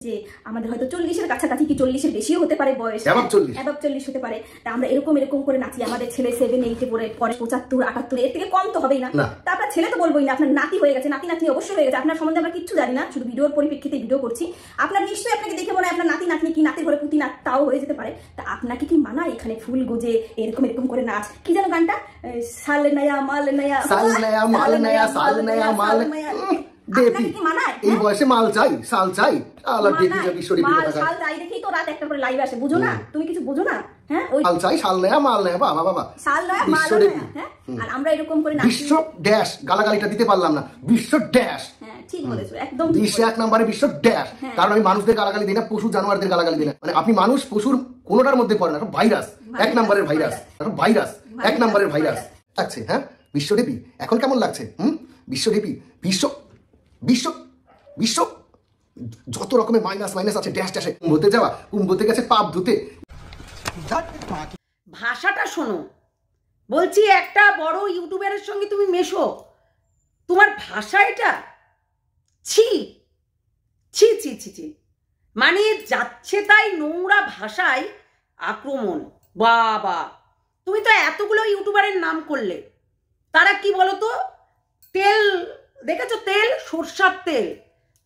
যে আমাদের হয়তো 40-এর কাছাকাছি কি 40-এর বেশিও হতে পারে বয়স, অ্যাবাভ 40 হতে পারে, তা আমরা এরকম করে নাচি। আমাদের ছেলে 7-8-এ পড়ে 75-78, এর থেকে কম তো হবেই না। তা আপনার ছেলে তো বলবোই না, আপনার নাতি হয়ে গেছে, নাতি অবশ্যই হয়ে গেছে। আপনার সম্বন্ধে আমরা কিচ্ছু জানি না, শুধু ভিডিওর পরিপ্রেক্ষিতে ভিডিও করছি। আপনার নিশ্চয়ই আপনাকে দেখে মনে হয় আপনার নাতি কি নাতির ঘরে পুঁতি নাচ, তাও হয়ে যেতে পারে। তা আপনাকে কি মানায় এখানে ফুল গোজে এরকম করে নাচ? কি যেন গানটা, সাল নয়া মাল নয়া, সাল নয়া মাল নয়া, সাল নয়া মাল, এই বয়সে মাল চাই, সাল চাই, সাল চাই দেখেই তো রাত 1টার পরে লাইভ আসে। বুঝো না, তুমি কিছু বুঝো না? হ্যাঁ, ওই সাল চাই, সাল নয়া মাল নয়া, বাবা বাবা, সাল নয়া মাল নয়া। হ্যাঁ, আর আমরা এরকম করে নাচি। বিশ্ব ড্যাশ, গালাগালিটা দিতে পারলাম না, বিশ্ব ড্যাশ। হ্যাঁ, ঠিক বলেছো, একদম বিশ্ব 1 নম্বরে বিশ্ব ড্যাশ। কারণ আমি মানুষদের গালাগালি দিই না, পশু জানোয়ারদের গালাগালি দিই না। মানে আপনি মানুষ পশুর কোনোটার মধ্যে পড়ে না, ভাইরাস 1 নম্বরের ভাইরাস, ভাইরাস 1 নম্বরের ভাইরাস লাগছে। হ্যাঁ, বিশ্বদেবী এখন কেমন লাগছে? বিশ্বদেবী, বিশ্ব বিশ্ব বিশ্ব যত রকমের মাইনাস আছে, ড্যাশ ড্যাশে কুম্ভতে যাওয়া, কুম্ভতে গেছে পাপ ধুতে। ভাষাটা শোনো, বলছি একটা বড় ইউটিউবারের সঙ্গে তুমি মেশো, তোমার ভাষা এটা ছি ছি ছি ছি ছি, মানে যাচ্ছে তাই নোংরা ভাষায় আক্রমণ। বাবা, তুমি তো এতগুলো ইউটিউবারের নাম করলে, তারা কি বলো তো, তেল দেখেছো, তেল, সরষার তেল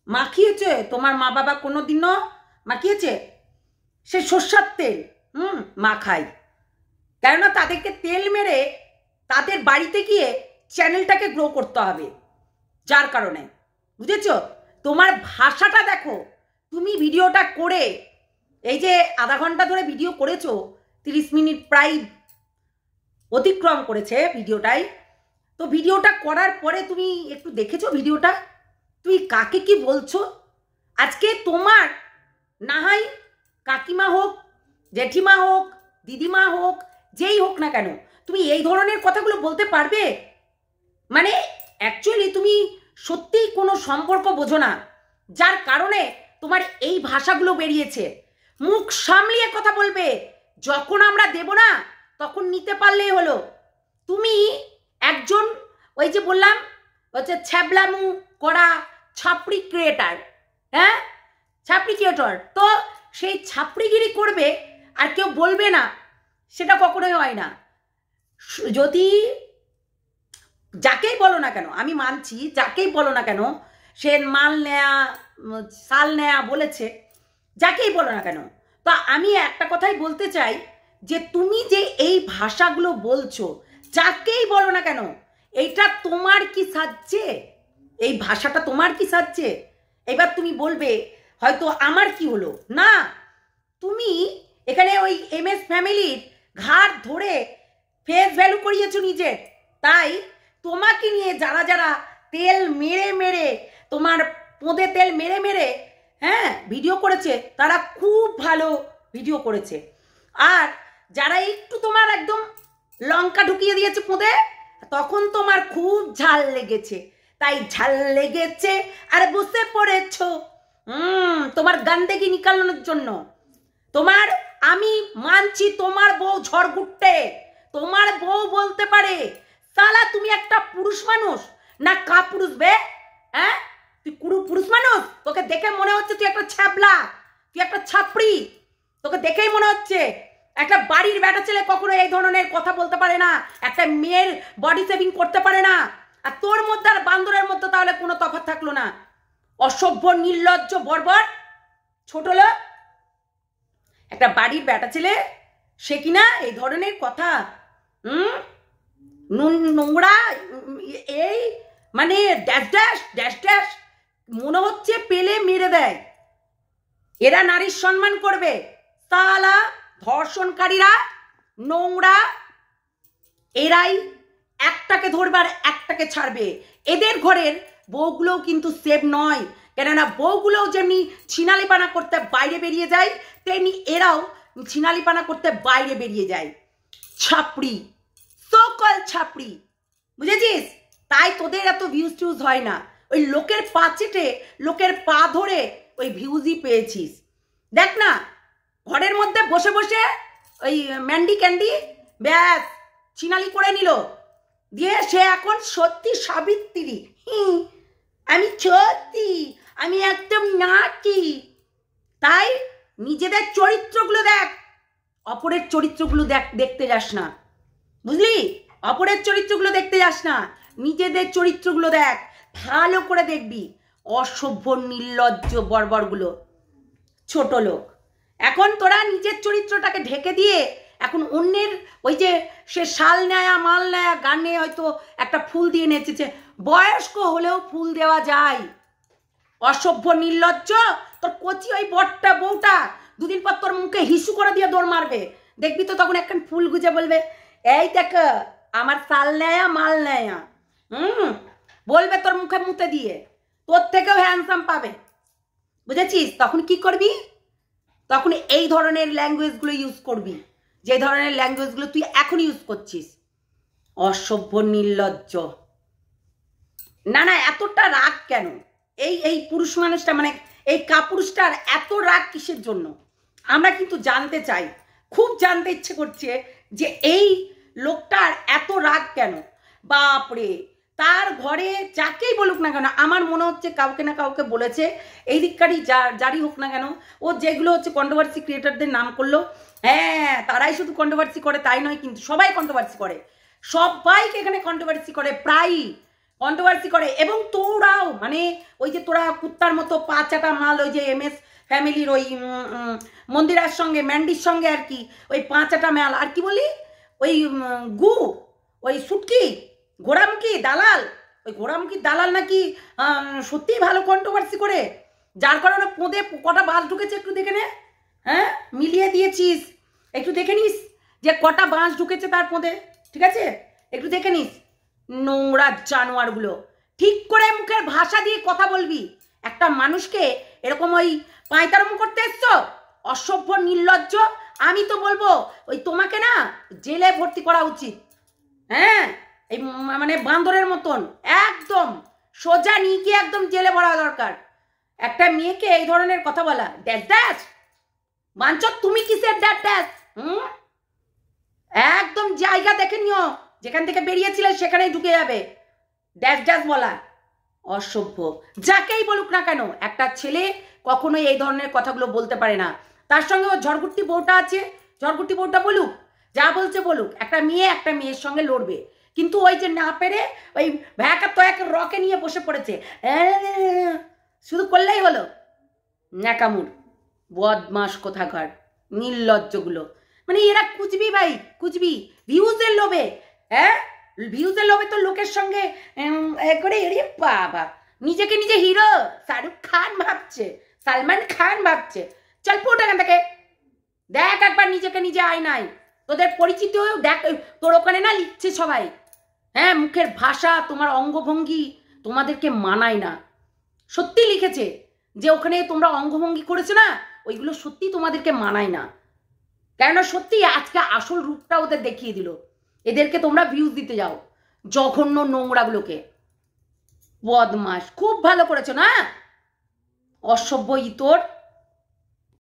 মাখিয়েছে, তোমার মা বাবা কোনোদিনও মাখিয়েছে? সে সরষার তেল মাখাই, কেননা তাদেরকে তেল মেরে তাদের বাড়িতে গিয়ে চ্যানেলটাকে গ্রো করতে হবে, যার কারণে, বুঝেছো? তোমার ভাষাটা দেখো, তুমি ভিডিওটা করে এই যে আধা ঘন্টা ধরে ভিডিও করেছো, 30 মিনিট প্রায় অতিক্রম করেছে ভিডিওটাই, তো ভিডিওটা করার পরে তুমি একটু দেখেছো ভিডিওটা, তুই কাকে কি বলছো? আজকে তোমার না হয় কাকিমা হোক, জেঠিমা হোক, দিদিমা হোক, যেই হোক না কেন, তুমি এই ধরনের কথাগুলো বলতে পারবে? মানে অ্যাকচুয়ালি তুমি সত্যিই কোনো সম্পর্ক বোঝো না, যার কারণে তোমার এই ভাষাগুলো বেরিয়েছে। মুখ সামলিয়ে কথা বলবে, যখন আমরা দেব না তখন নিতে পারলেই হলো। তুমি একজন ওই যে বললাম হচ্ছে ছ্যাবলামু করা ছাপড়ি ক্রিয়েটার, হ্যাঁ, ছাপড়ি ক্রিয়েটর, তো সেই ছাপড়িগিরি করবে আর কেউ বলবে না, সেটা কখনোই হয় না। যদি যাকেই বলো না কেন, আমি মানছি, যাকেই বলো না কেন, সে মাল নেয়া সাল নেয়া বলেছে, যাকেই বলো না কেন, তো আমি একটা কথাই বলতে চাই যে তুমি যে এই ভাষাগুলো বলছো, যাকেই বলো না কেন, এইটা তোমার কি সাজছে? এই ভাষাটা তোমার কি সাজছে? এবার তুমি বলবে হয়তো আমার কি হলো না, তুমি এখানে ওই MS ফ্যামিলির ঘাট ধরে ফেস ভ্যালু করিয়েছো নিজের, তাই তোমাকে নিয়ে যারা যারা তেল মেরে মেরে, তোমার পোঁদে তেল মেরে মেরে হ্যাঁ ভিডিও করেছে, তারা খুব ভালো ভিডিও করেছে। আর যারা একটু তোমার একদম লঙ্কা ঢুকিয়ে দিয়েছে পোঁদে, তখন তোমার খুব ঝাল লেগেছে, তাই ঝাল লেগেছে আর বসে পড়েছো তোমার গান্দেগি নিকালানোর জন্য। তোমার আমি মানছি, তোমার বউ ঝড়গুট্টে, তোমার বউ বলতে পারে সালা তুমি একটা পুরুষ মানুষ না কাপুরুষ বে, হ্যাঁ তুই পুরুষ মানুষ, তোকে দেখে মনে হচ্ছে তুই একটা ছ্যাবলা, তুই একটা ছাপড়ি, তোকে দেখেই মনে হচ্ছে। একটা বাড়ির বেটা ছেলে কখনো এই ধরনের কথা বলতে পারে না, একটা মেয়ের বডি সেভিং করতে পারে না, আর তোর মধ্যে আর বান্দরের মধ্যে তাহলে কোনো তফাৎ থাকলো না। অসভ্য, নির্লজ্জ, বর্বর, ছোট লোক একটা বাড়ির বেটা ছেলে, সে কিনা এই ধরনের কথা নোংরা, এই মানে ড্যাশ ড্যাশ ড্যাশ ড্যাশ, মনে হচ্ছে পেলে মেরে দেয়। এরা নারীর সম্মান করবে? সালা ধর্ষণকারীরা, নোংরা, এরাই একটাকে ধরবে আর একটাকে ছাড়বে। এদের ঘরের বউগুলোও কিন্তু সেভ নয়, কেননা বউগুলোও যেমনি ছিনালিপানা করতে বাইরে বেরিয়ে যায়, তেমনি এরাও ছিনালিপানা করতে বাইরে বেরিয়ে যায়। ছাপড়ি, সকল ছাপড়ি, বুঝেছিস? তাই তোদের এত ভিউজ টিউজ হয় না, ওই লোকের পা চেটে, লোকের পা ধরে ওই ভিউজই পেয়েছিস। দেখ না, ঘরের মধ্যে বসে বসে ওই ম্যান্ডি ক্যান্ডি ব্যাস ছিনালি করে নিল, দিয়ে সে এখন সত্যি সাবিত্রী, আমি সত্যি, আমি একদম নাচি, তাই নিজেদের চরিত্রগুলো দেখ, অপরের চরিত্রগুলো দেখতে যাস না, বুঝলি? অপরের চরিত্রগুলো দেখতে যাস না, নিজেদের চরিত্রগুলো দেখ, ভালো করে দেখবি। অসভ্য নির্লজ্জ বর্বরগুলো, ছোট লোক। এখন তোরা নিজের চরিত্রটাকে ঢেকে দিয়ে এখন অন্যের ওই যে সে শাল নেয়া মাল নেয়া গানে হয়তো একটা ফুল দিয়ে নেচেছে, বয়স্ক হলেও ফুল দেওয়া যায়। অসভ্য নির্লজ্জ, তোর কচি ওই বটটা বউটা দুদিন পর তোর মুখে হিসু করে দিয়ে দৌড় মারবে, দেখবি তো তখন একটা ফুল গুজে বলবে এই দেখ আমার শাল নেয়া মাল নেয়া, বলবে তোর মুখে মুতে দিয়ে, তোর থেকেও হ্যান্ডসাম পাবে, বুঝেছিস? তখন কি করবি? তখন এই ধরনের ল্যাঙ্গুয়েজগুলো ইউজ করবি, যে ধরনের ল্যাঙ্গুয়েজগুলো তুই এখন ইউজ করছিস। অসভ্য নির্লজ্জ। না না, এতটা রাগ কেন এই পুরুষ মানুষটা, মানে এই কাপুরুষটার এত রাগ কিসের জন্য আমরা কিন্তু জানতে চাই, খুব জানতে ইচ্ছে করছে যে এই লোকটার এত রাগ কেন। বাপরে, তার ঘরে যাকেই বলুক না কেন, আমার মনে হচ্ছে কাউকে না কাউকে বলেছে, এই দিককারই যারই হোক না কেন, ও যেগুলো হচ্ছে কন্ট্রোভার্সি ক্রিয়েটারদের নাম করলো, হ্যাঁ তারাই শুধু কন্ট্রোভার্সি করে তাই নয়, কিন্তু সবাই কন্ট্রোভার্সি করে, সবাইকে এখানে কন্ট্রোভার্সি করে, প্রায়ই কন্ট্রোভার্সি করে। এবং তোরাও, মানে ওই যে তোরা কুত্তার মতো পা চাটা মাল, ওই যে MS ফ্যামিলির ওই মন্দিরার সঙ্গে ম্যান্ডির সঙ্গে আর কি, ওই পা চাটা মাল আর কি বলি, ওই গু, ওই সুটকি ঘোড়ামুখী দালাল, ওই ঘোড়ামুখী দালাল নাকি সত্যিই ভালো কন্ট্রোভার্সি করে, যার কারণে পোঁদে কটা বাস ঢুকেছে একটু দেখে নে। হ্যাঁ, মিলিয়ে দিয়েছিস, একটু দেখে নিস যে কটা বাঁশ ঢুকেছে তার পোঁদে, ঠিক আছে? একটু দেখে নিস। নোংরা জানোয়ারগুলো, ঠিক করে মুখের ভাষা দিয়ে কথা বলবি। একটা মানুষকে এরকম ওই পায়তারম করতে এসছো, অসভ্য নির্লজ্জ। আমি তো বলবো ওই তোমাকে না জেলে ভর্তি করা উচিত। হ্যাঁ, এই মানে বান্দরের মতন একদম সোজা নিয়ে গিয়ে একদম জেলে ভরা দরকার। একটা মেয়েকে এই ধরনের কথা বলা, ড্যাশ ড্যাশ বাঞ্চত, তুমি কিসের ড্যাশ ড্যাশ? একদম জায়গা দেখে নিও, যেখান থেকে বেরিয়েছিলে সেখানেই ঢুকে যাবে। ড্যাশ ড্যাশ বলা অসভ্য, যাকেই বলুক না কেন। একটা ছেলে কখনোই এই ধরনের কথাগুলো বলতে পারে না। তার সঙ্গে ও ঝড়গুট্টি বউটা আছে, ঝড়গুট্টি বউটা বলুক, যা বলছে বলুক। একটা মেয়ের সঙ্গে লড়বে, কিন্তু ওই যে না পেরে ওই ভ্যাকা তো এক রকে নিয়ে বসে পড়েছে, শুধু করলেই হলো। ন্যাকামুর বদমাস কোথাকার নির্লজ্জগুলো, মানে এরা কুচবি ভাই, কুচবি ভিউজের লোভে। হ্যাঁ, ভিউজের লোভে তো লোকের সঙ্গে করে এড়িয়ে বাবা, নিজেকে নিজে হিরো শাহরুখ খান ভাবছে, সালমান খান ভাবছে। চল পুট এখান থেকে, দেখ একবার নিজেকে নিজে আয়নায়, তোদের পরিচিত দেখ, তোর ওখানে না লিখছে সবাই। হ্যাঁ, মুখের ভাষা, তোমার অঙ্গভঙ্গি তোমাদেরকে মানায় না। সত্যি লিখেছে যে ওখানে তোমরা অঙ্গভঙ্গি করেছো না, ওইগুলো সত্যি তোমাদেরকে মানায় না। কেননা সত্যি আজকে আসল রূপটা ওদের দেখিয়ে দিল। এদেরকে তোমরা ভিউজ দিতে যাও, জঘন্য নোংরাগুলোকে। বদমাস, খুব ভালো করেছো না? অসভ্য ইতর।